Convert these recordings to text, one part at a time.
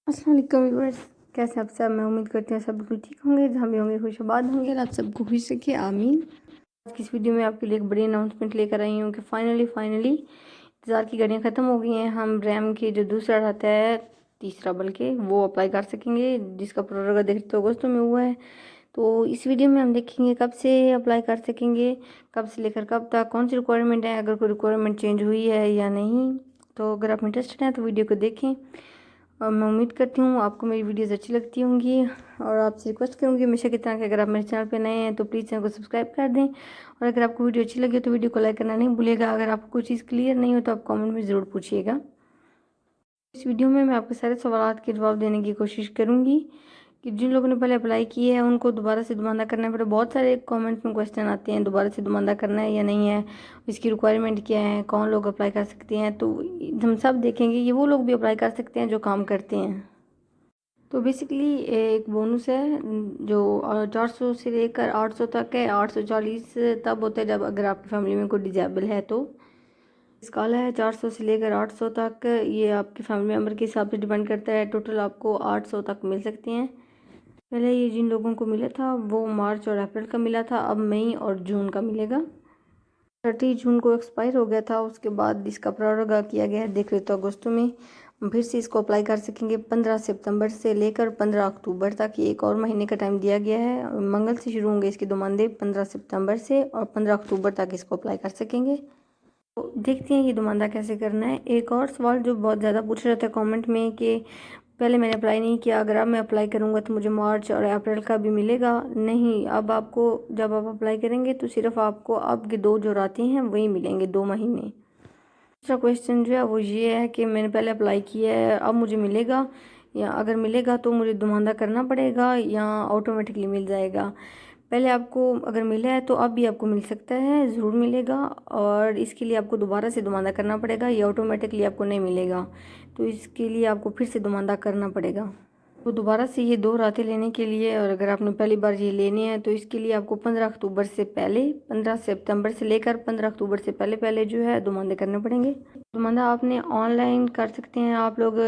अस्सलाम वालेकुम व्यूअर्स, कैसे आप सब। मैं उम्मीद करती हूँ सब बिल्कुल ठीक होंगे, जहाँ भी होंगे खुशबाद होंगे और आप सबको खुश रखिए, आमीन। आज की इस वीडियो में आपके लिए एक बड़ी अनाउंसमेंट लेकर आई हूँ कि फाइनली इंतज़ार की घड़ियाँ ख़त्म हो गई हैं। हम रैम के जो दूसरा रहता है, तीसरा बल्कि, वो अप्लाई कर सकेंगे, जिसका प्रोग्राम देखते अगस्त में हुआ है। तो इस वीडियो में हम देखेंगे कब से अप्लाई कर सकेंगे, कब से लेकर कब तक, कौन सी रिक्वायरमेंट है, अगर कोई रिक्वायरमेंट चेंज हुई है या नहीं। तो अगर आप इंटरेस्टेड हैं तो वीडियो को देखें और मैं उम्मीद करती हूँ आपको मेरी वीडियोस अच्छी लगती होंगी। और आपसे रिक्वेस्ट करूँगी हमेशा की तरह कि अगर आप मेरे चैनल पे नए हैं तो प्लीज़ चैनल को सब्सक्राइब कर दें, और अगर आपको वीडियो अच्छी लगी तो वीडियो को लाइक करना नहीं भूलिएगा। अगर आपको कोई चीज़ क्लियर नहीं हो तो आप कमेंट में ज़रूर पूछिएगा। इस वीडियो में मैं आपके सारे सवालात के जवाब देने की कोशिश करूँगी कि जिन लोगों ने पहले अप्लाई किए हैं उनको दोबारा से दुमानदा करना पड़े। बहुत सारे कमेंट्स में क्वेश्चन आते हैं, दोबारा से दुमानदा करना है या नहीं है, इसकी रिक्वायरमेंट क्या है, कौन लोग अप्लाई कर सकते हैं। तो हम सब देखेंगे, ये वो लोग भी अप्लाई कर सकते हैं जो काम करते हैं। तो बेसिकली एक बोनस है जो 400 से लेकर 800 तक है। 840 तब होता है जब अगर आपकी फैमिली में कोई डिजेबल है तो स्काला है। 400 से लेकर 800 तक ये आपके फैमिली मेम्बर के हिसाब से डिपेंड करता है। टोटल आपको 800 तक मिल सकते हैं। पहले ये जिन लोगों को मिला था वो मार्च और अप्रैल का मिला था, अब मई और जून का मिलेगा। 30 जून को एक्सपायर हो गया था, उसके बाद इसका प्रोरोगा किया गया है, देख रहे तो अगस्त में। फिर से इसको अप्लाई कर सकेंगे 15 सितंबर से लेकर 15 अक्टूबर तक। ये एक और महीने का टाइम दिया गया है। मंगल से शुरू होंगे इसके दुमानदे 15 सितंबर से, और 15 अक्टूबर तक इसको अप्लाई कर सकेंगे। तो देखते हैं ये दुमानदा कैसे करना है। एक और सवाल जो बहुत ज़्यादा पूछ रहे थे कमेंट में कि पहले मैंने अप्लाई नहीं किया, अगर अब मैं अप्लाई करूँगा तो मुझे मार्च और अप्रैल का भी मिलेगा? नहीं, अब आपको जब आप अप्लाई करेंगे तो सिर्फ आपको अब के 2 जो रातें हैं वही मिलेंगे, 2 महीने। दूसरा क्वेश्चन जो है वो ये है कि मैंने पहले अप्लाई किया है, अब मुझे मिलेगा, या अगर मिलेगा तो मुझे दुमानदा करना पड़ेगा या ऑटोमेटिकली मिल जाएगा। पहले आपको अगर मिला है तो अब भी आपको मिल सकता है, ज़रूर मिलेगा, और इसके लिए आपको दोबारा से दुमानदा करना पड़ेगा, ये ऑटोमेटिकली आपको नहीं मिलेगा। तो इसके लिए आपको फिर से दुमानदा करना पड़ेगा। तो दोबारा से ये 2 रातें लेने के लिए, और अगर आपने पहली बार ये लेने हैं तो इसके लिए आपको 15 अक्टूबर से पहले, 15 सितंबर से लेकर 15 अक्टूबर से पहले पहले जो है दुमानदे करने पड़ेंगे। दुमानदा आपने ऑनलाइन कर सकते हैं आप लोग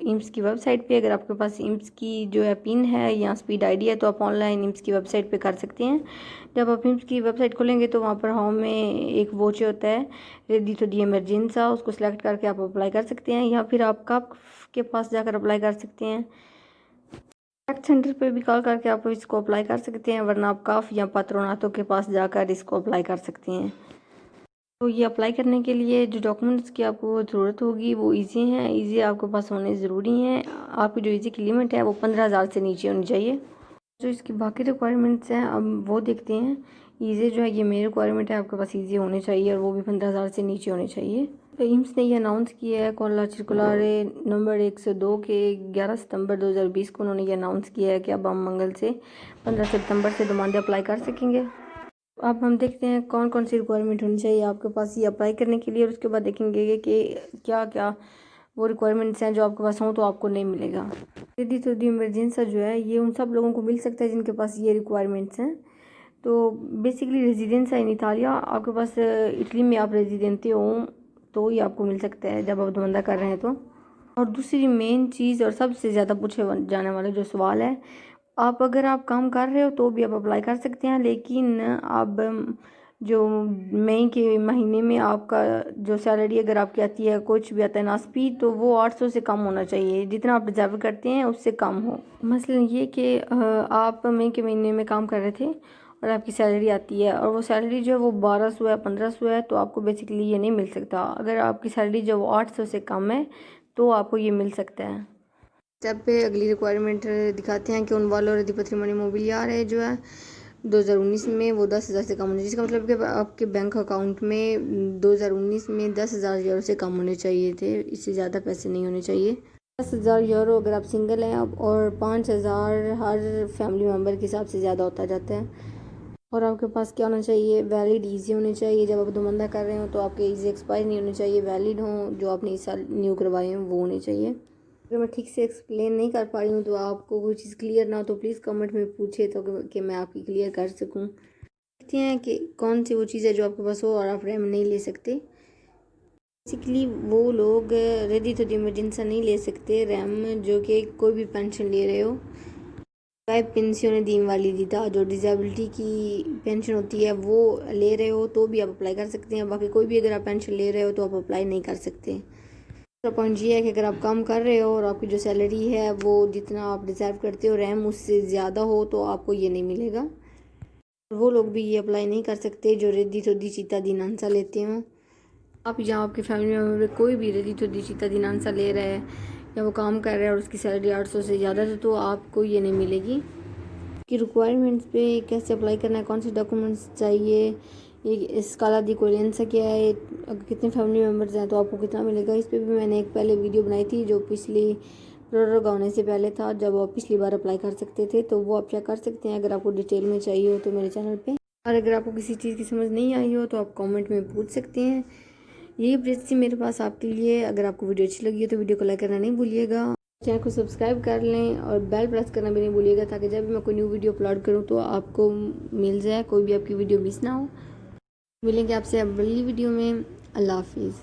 इम्स की वेबसाइट पे। अगर आपके पास इम्स की जो है पिन है या स्पीड आईडी है तो आप ऑनलाइन इम्स की वेबसाइट पे कर सकते हैं। जब आप इम्स की वेबसाइट खोलेंगे तो वहाँ पर होम में एक वोचे होता है, रेडी टू दी इमरजेंसा, उसको सिलेक्ट करके आप अप्लाई कर सकते हैं, या फिर आप कब के पास जाकर अप्लाई कर सकते हैं। कॉन्टैक्ट सेंटर पे भी कॉल करके आप इसको अप्लाई कर सकते हैं, वरना आप काफ या पात्रोनातों के पास जाकर इसको अप्लाई कर सकते हैं। तो ये अप्लाई करने के लिए जो डॉक्यूमेंट्स की आपको ज़रूरत होगी वो ईजी हैं, ईजी आपके पास होने ज़रूरी हैं। आपकी जो ईजी की लिमिट है वो 15,000 से नीचे होनी चाहिए। जो इसकी बाकी रिक्वायरमेंट्स हैं अब वो देखते हैं। ईजी जो है ये मेरी रिक्वायरमेंट है, आपके पास ईजी होने चाहिए और वो भी 15,000 से नीचे होने चाहिए। तो एम्स ने ये अनाउंस किया है, कॉला सर्कुलर नंबर 102 के 11 सितंबर 2020 को उन्होंने ये अनाउंस किया है कि अब हम मंगल से 15 सितंबर से दुमानदे अप्लाई कर सकेंगे। अब हम देखते हैं कौन कौन सी रिक्वायरमेंट होनी चाहिए आपके पास ये अप्लाई करने के लिए, और उसके बाद देखेंगे कि क्या क्या वो रिक्वायरमेंट्स हैं जो आपके पास हों तो आपको नहीं मिलेगा। यदि तो दी इमरजेंसी जो है ये उन सब लोगों को मिल सकता है जिनके पास ये रिक्वायरमेंट्स हैं। तो बेसिकली रेजिडेंस है इन इतालिया, आपके पास इटली में आप रेजिडेंटे हो तो ही आपको मिल सकता है जब आप दुमंदा कर रहे हैं तो। और दूसरी मेन चीज़ और सबसे ज़्यादा पूछे जाने वाला जो सवाल है, आप अगर आप काम कर रहे हो तो भी आप अप्लाई कर सकते हैं, लेकिन अब जो मई के महीने में आपका जो सैलरी अगर आपकी आती है, कुछ भी आता है नास्पी, तो वो 800 से कम होना चाहिए, जितना आप डिजर्व करते हैं उससे कम हो। मसलन ये कि आप मई के महीने में काम कर रहे थे और आपकी सैलरी आती है और वो सैलरी जो है वो 1200 है, 1500 है, तो आपको बेसिकली ये नहीं मिल सकता। अगर आपकी सैलरी जो वो 800 से कम है तो आपको ये मिल सकता है। स्टेप पे अगली रिक्वायरमेंट दिखाते हैं कि उन वालों रदी पत्रिमोनी मोबिलियार है जो है 2019 में वो 10,000 से कम होने, जिसका मतलब कि आपके बैंक अकाउंट में 2019 में 10,000 यूरो से कम होने चाहिए थे, इससे ज़्यादा पैसे नहीं होने चाहिए। 10,000 यूरो अगर आप सिंगल हैं अब, और 5,000 हर फैमिली मेम्बर के हिसाब से ज़्यादा होता जाता है। और आपके पास क्या होना चाहिए, वैलिड ईजी होने चाहिए। जब आप दुमंदा कर रहे हो तो आपके ईजी एक्सपायर नहीं होने चाहिए, वैलिड हों, जो आपने इस साल न्यू करवाए हैं वो होने चाहिए। अगर मैं ठीक से एक्सप्लेन नहीं कर पा रही हूँ तो आपको कोई चीज़ क्लियर ना हो तो प्लीज़ कमेंट में पूछे तो कि मैं आपकी क्लियर कर सकूँ। देखते हैं कि कौन सी वो चीज़ है जो आपके पास हो और आप रैम नहीं ले सकते। बेसिकली वो लोग रेडी टू इमरजेंसी नहीं ले सकते रैम, जो कि कोई भी पेंशन ले रहे हो, चाहे पेंशन दीन वाली दीदा जो डिसेबिलिटी की पेंशन होती है वो ले रहे हो तो भी आप अप्लाई कर सकते हैं। बाकी कोई भी अगर आप पेंशन ले रहे हो तो आप अप्लाई नहीं कर सकते। दूसरा पॉइंट ये है कि अगर आप काम कर रहे हो और आपकी जो सैलरी है वो जितना आप डिज़र्व करते हो रैम उससे ज़्यादा हो तो आपको ये नहीं मिलेगा। वो लोग भी ये अप्लाई नहीं कर सकते जो रेडी तो दी चीता दिनांसा लेते हो। आप या आपके फैमिली मेम्बर में कोई भी रेडी तो दी चीता दिनांसा ले रहा है या वो काम कर रहा है और उसकी सैलरी 800 से ज़्यादा है तो आपको ये नहीं मिलेगी। कि रिक्वायरमेंट्स पे कैसे अप्लाई करना है, कौन से डॉक्यूमेंट्स चाहिए, ये इस काला दी कोलेंसा क्या है, अगर कितने फैमिली मेम्बर्स हैं तो आपको कितना मिलेगा, इस पे भी मैंने एक पहले वीडियो बनाई थी जो पिछली प्रोडक्ट आने से पहले था, जब आप पिछली बार अप्लाई कर सकते थे, तो वो आप चेक कर सकते हैं अगर आपको डिटेल में चाहिए हो तो मेरे चैनल पे। और अगर आपको किसी चीज़ की समझ नहीं आई हो तो आप कमेंट में पूछ सकते हैं। यही अपडेट थी मेरे पास आपके लिए। अगर आपको वीडियो अच्छी लगी हो तो वीडियो को लाइक करना नहीं भूलिएगा, चैनल को सब्सक्राइब कर लें और बेल प्रेस करना भी नहीं भूलिएगा ताकि जब भी मैं कोई न्यू वीडियो अपलोड करूँ तो आपको मिल जाए, कोई भी आपकी वीडियो मिस ना हो। मिलेंगे आपसे अगली वीडियो में। अल्लाह हाफिज़।